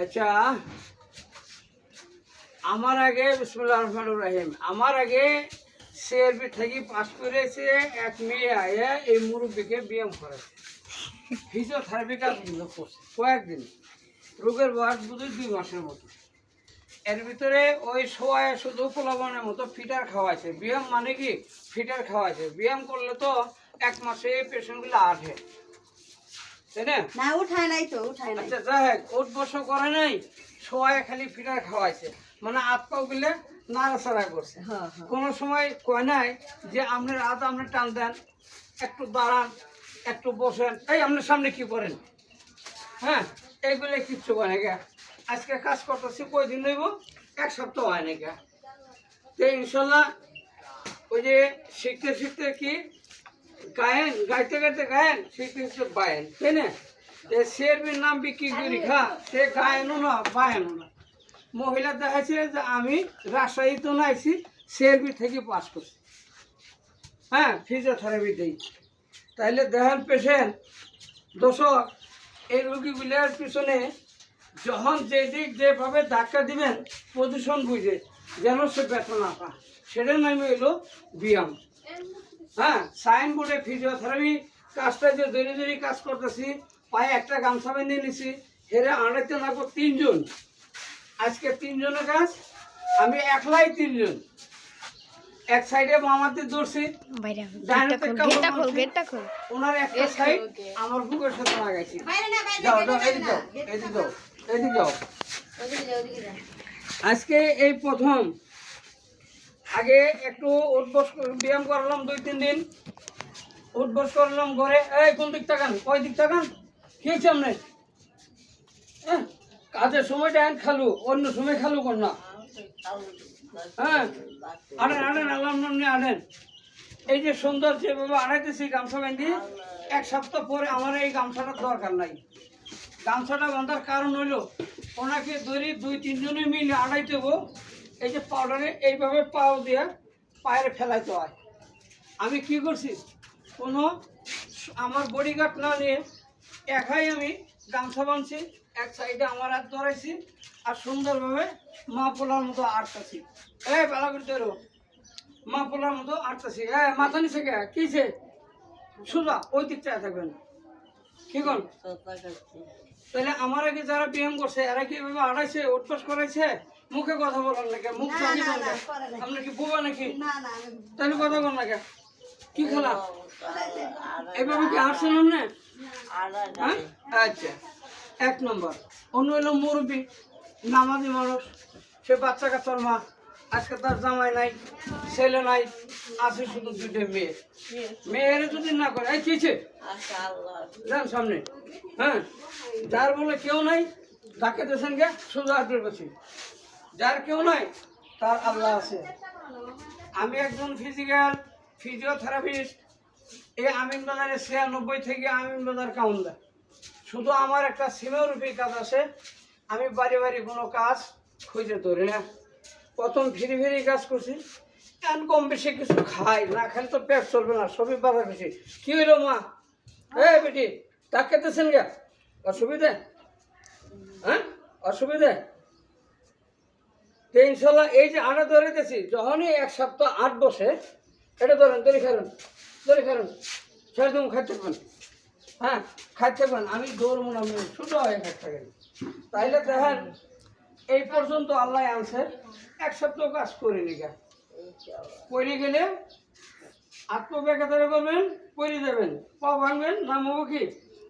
আচ্ছা, আমার আগে বিসমিল্লাহির রহমানির রহিম, আমার আগে সিআরবি থেকে পাস করেছে এক মেয়ে আয়া এই মুরব্বীকে ব্যায়াম করেছে, ফিজিওথেরাপি কাজ করছে কয়েকদিন, রোগের বয়স বুঝি 2 মাসের মতো। এর ভিতরে ওই সোয়া শুধু পোলাবনের মতো ফিটার খাওয়াইছে। ব্যায়াম মানে কি ফিটার খাওয়াইছে, ব্যায়াম করলে তো 1 মাসে পেশেন্টগুলো আঠে, তাই না? না উঠায় নাই তো, উঠায় নাই। আচ্ছা যাই হোক, ওট বসো করে নাই, সোয়া খালি ফিটার খাওয়াইছে, মানে হাত পাও গুলে নাড়াচাড়া করছে। কোনো সময় কয় নাই যে আপনার হাত আপনি টান দেন, একটু দাঁড়ান, একটু বসেন, এই আপনার সামনে কি করেন, হ্যাঁ এইগুলো কিচ্ছু হয় না গা। আজকে কাজ করতেছি কয়দিন হইব, 1 সপ্তাহ হয় না গা। তো ইনশাল্লাহ ওই যে শিখতে শিখতে কি গায়েন, গাইতে গাইতে গায়েন, শিখতে শিখতে বায়েন, তাই না? সিআরবির নাম বিক্রি করি খা, সে গায়েনও না বায়েনও না। মহিলা দেখাচ্ছে যে আমি রাজশাহী তো নাইছি, সিআরবি থেকে পাস করছি, হ্যাঁ ফিজিওথেরাপি দিই। তাইলে দেখেন পেশেন্ট দর্শক, এই রোগীগুলোর পিছনে যখন যে দিক যেভাবে ধাক্কা দিবেন পজিশন বুঝে যেন সে ব্যথা না পায়, সেটার নামে এলো ব্যায়াম। হ্যাঁ, সাইনবোর্ডে ফিজিওথেরাপি কাজটা যে ধীরে ধীরে কাজ করতেছি, পায়ে একটা গামছা বেঁধে নিছি, হেরে আড়াইতে না 3 জন। আজকে 3 জনের কাজ, আমি একলাই 3 জন। এক সাইডে মামাতে ধরছি, ওনার একটা সাইড আমার বুকের সাথে লাগাইছি। যাও যাও, এদিকে যাও, এদিকে যাও, এদিকে যাও। আজকে এই প্রথম, আগে একটু উঠবস ব্যায়াম করলাম 2-3 দিন, উঠবস করলাম ঘরে। এই কোন দিক তাকান, কয় দিক তাকান, কি হচ্ছে আপনি? হ্যাঁ, কাজের সময়টা খালু, অন্য সময় খালু কর না। হ্যাঁ আনেন আনেন, আল্লাহ নামে আনেন। এই যে সুন্দর যেভাবে আনাইতেছি গামছা বান্ধি, 1 সপ্তাহ পরে আমার এই গামছাটার দরকার নাই। গামছাটা বাঁধার কারণ হইল ওনাকে ধরি 2-3 জনে মিলে আড়াইতে হবো, এই যে পাউডারে এইভাবে পাও দিয়ে পায়ের ফেলাইতে হয়। আমি কি করছি, কোনো আমার বডিগার্ড না নিয়ে একাই আমি গামছা বাঁধছি, এক সাইডে আমার হাত ধরাইছি, আর সুন্দরভাবে মা পোলার মতো আটতাছি। এই বেলা করে ধরো, মা পোলার মতো আটতাছি। হ্যাঁ, মাথা নিচে কে কিছে, সোজা ওই দিকটা থাকবেন, কি কর? তাহলে আমার আগে যারা ব্যায়াম করছে এরা কি এভাবে আড়াইছে, উঠপাস করাইছে? মুখে কথা বলার নাকি, মুখ চাকি আপনার কি বোবা নাকি? তাহলে কথা বল না কে, কি খেলা এভাবে কি হাঁটছেন না? হ্যাঁ আচ্ছা, 1 নম্বর। অন্য হইল মুরব্বী, নামাজি মানুষ, সে বাচ্চা কাচ্চার মা, আজকে তার জামাই নাই, ছেলে নাই, আছে শুধু 2টা মেয়ে। মেয়ের যদি না করে, এই কিছে যান সামনে, হ্যাঁ যার বলে কেউ নাই তাকে দেশেন গে সোজা হাতের কাছে, যার কেউ নাই তার আল্লাহ আছে। আমি একজন ফিজিওথেরাপিস্ট, এই আমিনবাজারে 96 থেকে আমিনবাজার কাউন্টার। শুধু আমার একটা সিমেরুপির কাজ আছে, আমি বাড়ি বাড়ি কোনো কাজ খুঁজে ধরি না। প্রথম ফিরি কাজ করছি, এখন কম বেশি কিছু খাই না, খালি তো পেট চলবে না, সবই বাধা বেশি। কি হইলো মা, এই বেটি তাক খেতেছেন গে, অসুবিধে? হ্যাঁ অসুবিধে? তো ইনশাল্লাহ এই যে আটা ধরে দিয়েছি, যখনই 1 সপ্তাহ 8 বসে, এটা ধরেন, দড়ি খারুন, দড়ি খারুন, ছেড়ে দেবো, খাইতে থাকবেন, হ্যাঁ খাইতে থাকবেন, আমি দৌড়বো না, আমি ছোটো হয়ে খাইতে থাকেন। তাইলে দেখেন এই পর্যন্ত আল্লাহ আনছে, 1 সপ্তাহ কাজ করিনি গা। পড়ে গেলে আত্মব্যাঘাতারে করবেন, পড়ে যাবেন, পা ভাঙবেন, নাম হবো কি?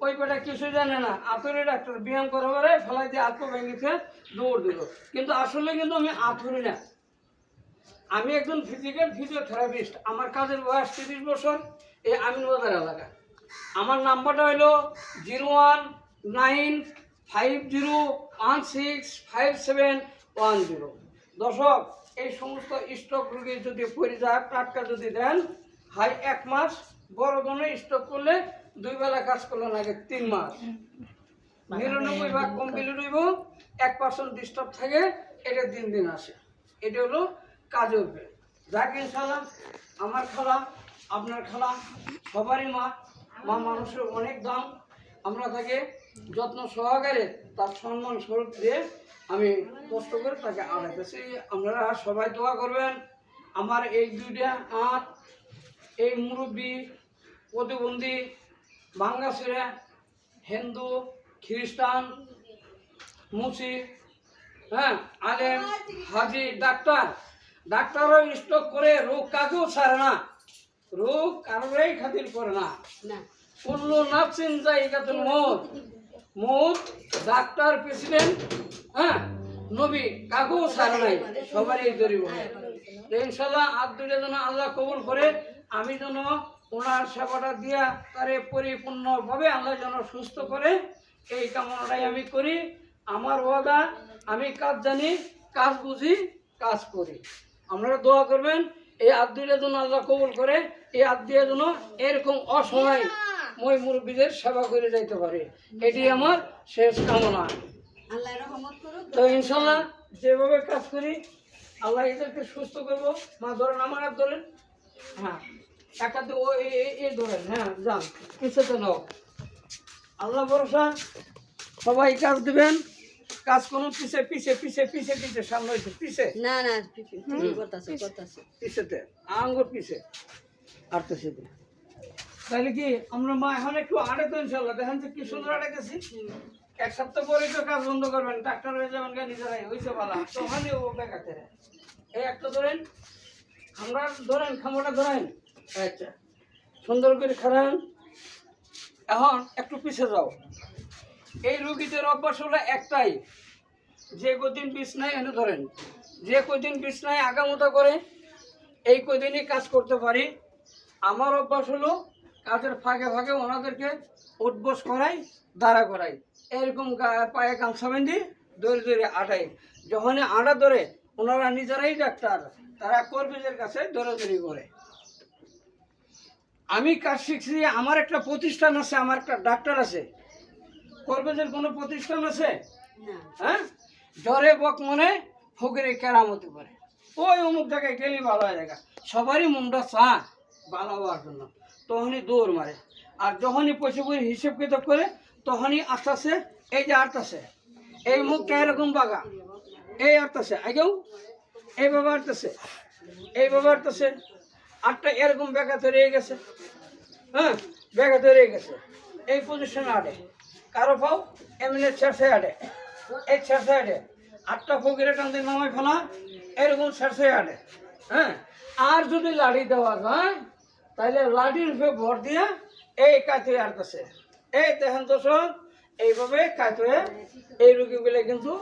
ওই পেটা কিছু জানে না, আতরে ডাক্তার ব্যায়াম করা পরে ফেলাই দিয়ে আত্ম ভেঙেছে, দৌড় দিল। কিন্তু আসলে কিন্তু আমি আতরি না, আমি একজন ফিজিওথেরাপিস্ট। আমার কাজের বয়স 30 বছর, এই আমিনবাজার এলাকা। আমার নাম্বারটা হলো 01950165710। দর্শক, এই সমস্ত স্ট্রোক রোগী যদি পরিযাক টাটকা যদি দেন, হাই 1 মাস, বড় ধরনের স্ট্রোক করলে 2 বেলা কাজ করলে লাগে 3 মাস। 99 কমপ্লিট হইব, 1% ডিস্টার্ব থাকে, এটা দিন আসে। এটা হলো কাজের উপরে। যাক ইনশাল্লাহ, আমার খালা, আপনার খালা, সবারই মা, মা মানুষের অনেক দাম। আমরা তাকে যত্ন সহকারে তার সম্মান স্বরূপ দিয়ে আমি কষ্ট করে তাকে আড়াইতেছি। আপনারা সবাই দোয়া করবেন আমার এই দুইটা আঁত, এই মুরব্বী, প্রতিবন্ধী, বাঙ্গাসুরা, হিন্দু, খ্রিস্টান, মুসি, হ্যাঁ, আলেম, হাজি, ডাক্তারও স্ট্রোক করে রোগ কাকেও ছাড়ে না, রোগ কারোরই খাতির করে না। কুল্লু নাফসিন যায়িকাতুল মউত, মউত ডাক্তার, প্রেসিডেন্ট, হ্যাঁ, নবী কাকেও ছাড়ে নাই, সবারই জরিব। ইনশাল্লাহ আর দুইটা যেন আল্লাহ কবুল করে, আমি যেন ওনার সেবাটা দিয়া তারে পরিপূর্ণভাবে আল্লাহ যেন সুস্থ করে, এই কামনাটাই আমি করি। আমার ওয়াদা, আমি কাজ জানি, কাজ বুঝি, কাজ করি। আপনারা দোয়া করবেন এই আব্দুলের জন্য আল্লাহ কবুল করে, এই আব্দুলের জন্য এরকম অসহায় মই মুরব্বীদের সেবা করে যাইতে পারে, এটি আমার শেষ কামনা। তো ইনশাল্লাহ যেভাবে কাজ করি আল্লাহ এদেরকে সুস্থ করবো। মা ধরেন, আমার হাত ধরেন, হ্যাঁ, একটা তো এই ধরেন, হ্যাঁ, যান পিছতে নাও, আল্লাহ ভরসা, সবাই কাজ দিবেন, কাজ করুন, পিছে পিছে পিছে পিছে পিছে, সামনে হয়েছে পিছে, না না পিছেতে আঙ্গুর পিছে আটতেছে। তাহলে কি আমরা মা এখন একটু আড়ে তো ইনশাল্লাহ, দেখেন যে কি সুন্দর আড়াইতেছি। এক সপ্তাহ পরে তো কাজ বন্ধ করবেন, ডাক্তার হয়ে যাবেন, নিজেরাই হয়েছে বলা, তো ওখানে ও বেকাতে এই একটা ধরেন, আমরা ধরেন, খামোটা ধরেন, আচ্ছা, সুন্দর করে খারান। এখন একটু পিছে যাও। এই রুগীদের অভ্যাস হলো একটাই, যে কদিন বিছনায় এনে ধরেন, যে কদিন বিছনায় আগামতা করে এই কদিনই কাজ করতে পারি। আমার অভ্যাস হলো কাজের ফাঁকে ফাঁকে ওনাদেরকে উঠবস করাই, দাঁড়া করাই, এরকম পায়ে গামছা বেঁধে দৌড়ে দৌড়ে আটাই। যখনই আটা ধরে ওনারা নিজেরাই ডাক্তার, তারা কর্মীদের কাছে দৌড়াদৌড়ি করে। আমি কাজ শিখছি, আমার একটা প্রতিষ্ঠান আছে, আমার একটা ডাক্তার আছে। কর্মীদের কোনো প্রতিষ্ঠান আছে? হ্যাঁ, জ্বরে বক মনে ফকিরে কেরামতি করে, ওই অমুক জায়গায় গেলে ভালো হয়ে জায়গা, সবারই মনটা চা ভালো হওয়ার জন্য, তখনই দৌড় মারে। আর যখনই পয়সা করে হিসেব কিতাব করে, তখনই আস্তে আস্তে এই যে আটতাছে, এই মুখটা এরকম বাগা, এই আটতাছে, আগেও এইভাবে আটতেছে, এইভাবে আটতেছে, আটটা এরকম বেগাতে রয়ে গেছে, হ্যাঁ, বেগাতে রয়ে গেছে, এই পজিশনে আটে, কারো পাও এমনি ছেড়ছে আটে, এই ছেড়ছে আটে, আটটা ফকিরে টানতে নামাই ফেলা, এরকম ছেড়ছে আটে, হ্যাঁ। আর যদি লাঠি দেওয়া যায় তাহলে লাঠির ভর দিয়া এই কাঁচে আটতেছে, এই দেখেন তো সব এইভাবে কাঁচে এই রুগীগুলো কিন্তু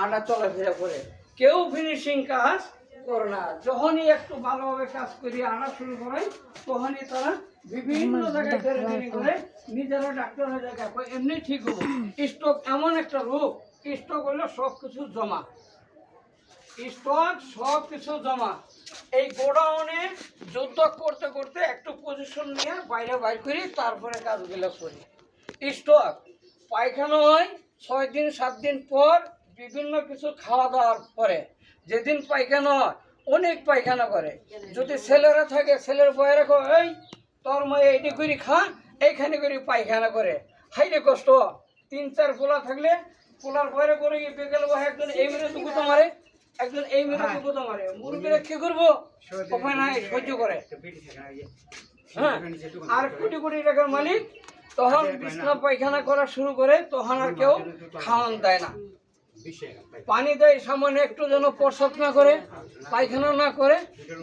আটা চলাফেরা করে, কেউ ফিনিশিং কাজ করে না। যখনই একটু ভালোভাবে কাজ করি আনা শুরু করে, তখনই তারা বিভিন্ন জায়গায় ট্রেনিং করে নিজেরা ডাক্তার হয়ে যায়, এমনি ঠিক হবো। স্ট্রোক এমন একটা রোগ, স্ট্রোক হলো সব কিছু জমা, স্টক সব কিছু জমা। এই গোডাউনে যুদ্ধ করতে করতে একটু পজিশন নিয়ে বাইরে বাইর করি, তারপরে কাজগুলো করি। স্টক পায়খানা হয় 6 দিন 7 দিন পর, বিভিন্ন কিছু খাওয়া দাওয়ার পরে। যেদিন পায়খানা হয় অনেক পায়খানা করে, যদি ছেলেরা থাকে ছেলের বয়ে রাখো, এই তোর মায়ে এইটি করে খা, এইখানে করে পায়খানা করে, হাইরে কষ্ট। 3-4 পোলা থাকলে পোলার বয়ে করে গিয়ে বিকেল একজন এই মেরে দুকুতো মারে, একজন এই মেরে দুকুতো মারে, মুরগিরা কি করবো, উপায় নাই, সহ্য করে। হ্যাঁ, আর কোটি কোটি টাকার মালিক তখন বিছনা পায়খানা করা শুরু করে, তখন আর কেউ খাওয়ান দেয় না, পানি দেয় সামান্য একটু, যেন প্রস্রাব না করে, পায়খানা না করে,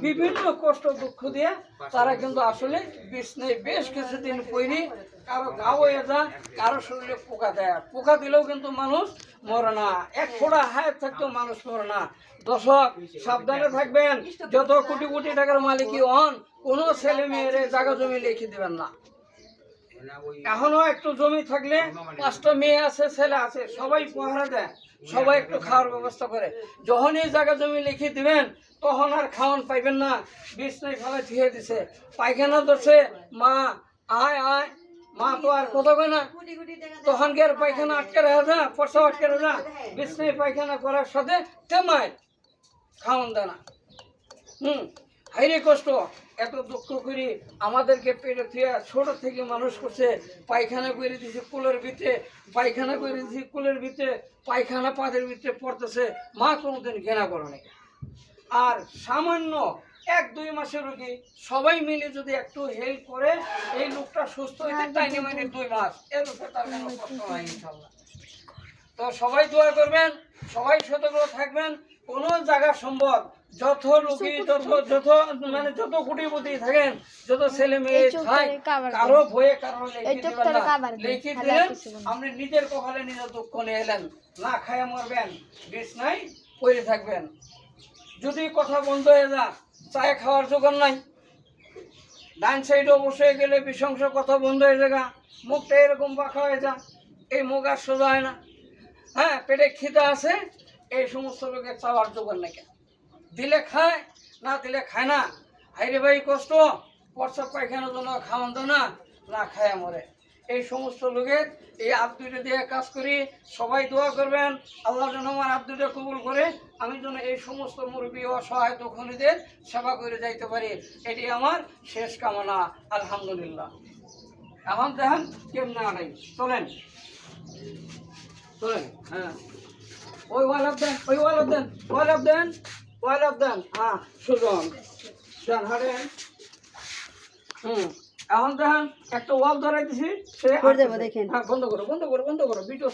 বিভিন্ন কষ্ট দুঃখ দিয়ে তারা কিন্তু আসলে বিছনায় বেশ কিছুদিন পরি, কারো গা হয়ে যায়, কারো শরীরে পোকা দেয়, পোকা দিলেও কিন্তু মানুষ মরে না, এক ফোঁটা হায়াত থাকতেও মানুষ মরে না। দর্শক সাবধানে থাকবেন, যত কোটি কোটি টাকার মালিকই হন, কোনো ছেলে মেয়ের জায়গা জমি লিখে দেবেন না। এখনো একটু জমি থাকলে 5টা মেয়ে আছে, ছেলে আছে, সবাই পহারা দেয়, সবাই একটু খাওয়ার ব্যবস্থা করে। যখন এই জায়গা জমি লিখে দিবেন, তখন আর খাওয়ান পাইবেন না, বিছনায় ফেলে ধুয়ে দিছে, পায়খানা ধরছে, মা আয় আয়, মা তো আর কথা কয় না, তখন কি আর পায়খানা আটকে রাখা যায়, প্রসাব আটকে রাখা যায়, বিছনায় পায়খানা করার সাথে তেমায় খাওয়ান দেয় না। হাইরে কষ্ট। এত দুঃখ করি আমাদেরকে পেটে থিয়া ছোট থেকে মানুষ করছে, পায়খানা করে দিয়েছে কুলের ভিতরে, পায়খানা করে দিয়েছে কুলের ভিতরে, পায়খানা পাদের ভিতরে পড়তেছে, মা কোনোদিন ঘৃণা করে নাই। আর সামান্য 1-2 মাসের রোগী সবাই মিলে যদি একটু হেল্প করে এই লোকটা সুস্থ হইতে টাইনে মাইনে 2 মাস, এর উপরে তার কোনো কষ্ট হয় ইনশাল্লাহ। তো সবাই দোয়া করবেন, সবাই সতর্ক থাকবেন। কোনো জায়গা সম্ভব যত লোকই যত মানে যত কোটিপতি থাকেন, যত ছেলে মেয়ে থাক, কারো ভয়ে কারো লিখে দিলেন, আপনি নিজের কপালে নিজের দুঃখ নিয়ে এলেন, না খায় মরবেন, বিছনায় পড়ে থাকবেন। যদি কথা বন্ধ হয়ে যা, চায় খাওয়ার জোগাড় নাই, ডান সাইডে বসে গেলে বিশংস কথা বন্ধ হয়ে যায়, মুখটা এরকম বাঁকা হয়ে যা, এই মুখ আর সোজা হয় না। হ্যাঁ, পেটে খিদা আছে, এই সমস্ত লোকের চাওয়ার জোগাড় নাই, দিলে খায়, না দিলে খায় না। হাইরে ভাই কষ্ট, প্রস্রাব পায়খানার জন্য খাওয়ান তো না, না খায় মরে। এই সমস্ত লোকের এই আব্দুটা দিয়ে কাজ করি, সবাই দোয়া করবেন আল্লাহ যেন আমার আব্দুটা কবুল করে, আমি যেন এই সমস্ত মুরব্বী অসহায় দুঃখীদের সেবা করে যাইতে পারি, এটি আমার শেষ কামনা। আলহামদুলিল্লাহ। এখন দেখেন কেমন নাই, চলেন চলেন। হ্যাঁ, ওই ওয়ালাপ দেন, ওই ওয়ালাপ দেন, ওয়ালাপ দেন, ওয়ালাপ দেন। হ্যাঁ, সুজন দেন, হারেন। এখন দেখেন একটা ওয়াল ধরাই দিছি, সে দেখেন। হ্যাঁ, বন্ধ করো, বন্ধ করো, বন্ধ করো, ভিডিও